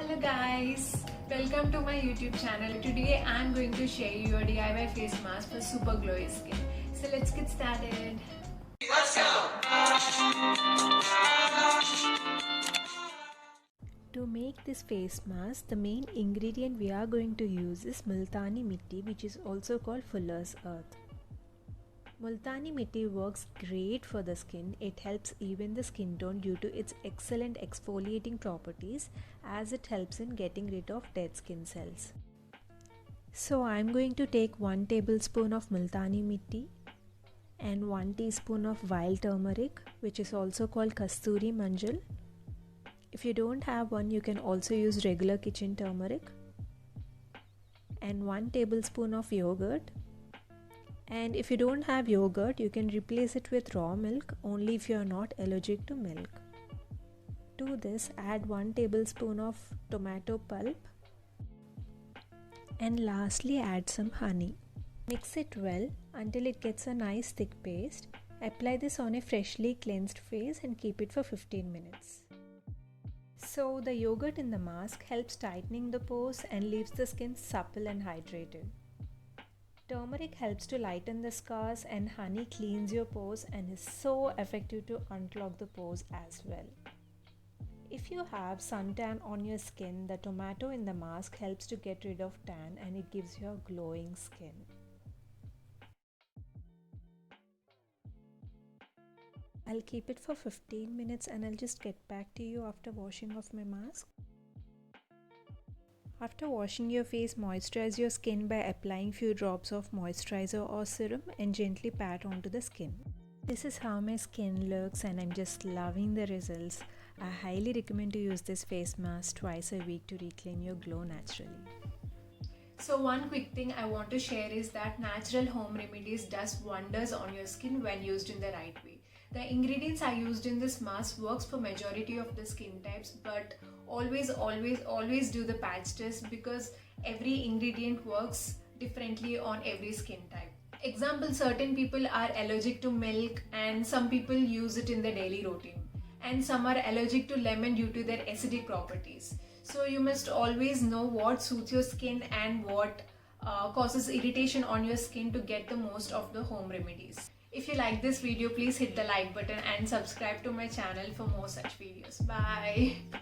Hello guys, welcome to my YouTube channel. Today I am going to share you a DIY face mask for super glowy skin. So let's get started. To make this face mask, the main ingredient we are going to use is Multani Mitti, which is also called Fuller's Earth. Multani Mitti works great for the skin. It helps even the skin tone due to its excellent exfoliating properties, as it helps in getting rid of dead skin cells. So I'm going to take 1 tablespoon of Multani Mitti and 1 teaspoon of wild turmeric, which is also called Kasturi Manjal. If you don't have one, you can also use regular kitchen turmeric, and 1 tablespoon of yogurt. And if you don't have yogurt, you can replace it with raw milk only if you are not allergic to milk. To this, add 1 tablespoon of tomato pulp, and lastly add some honey. Mix it well until it gets a nice thick paste. Apply this on a freshly cleansed face and keep it for 15 minutes. So the yogurt in the mask helps tightening the pores and leaves the skin supple and hydrated. Turmeric helps to lighten the scars, and honey cleans your pores and is so effective to unclog the pores as well. If you have suntan on your skin, the tomato in the mask helps to get rid of tan and it gives you a glowing skin. I'll keep it for 15 minutes and I'll just get back to you after washing off my mask. After washing your face, moisturize your skin by applying few drops of moisturizer or serum and gently pat onto the skin. This is how my skin looks and I'm just loving the results. I highly recommend to use this face mask twice a week to reclaim your glow naturally. So one quick thing I want to share is that natural home remedies does wonders on your skin when used in the right way. The ingredients I used in this mask works for majority of the skin types, but always do the patch test because every ingredient works differently on every skin type. Example, certain people are allergic to milk and some people use it in their daily routine, and some are allergic to lemon due to their acidic properties. So you must always know what suits your skin and what causes irritation on your skin to get the most of the home remedies. If you like this video, please hit the like button and subscribe to my channel for more such videos. Bye.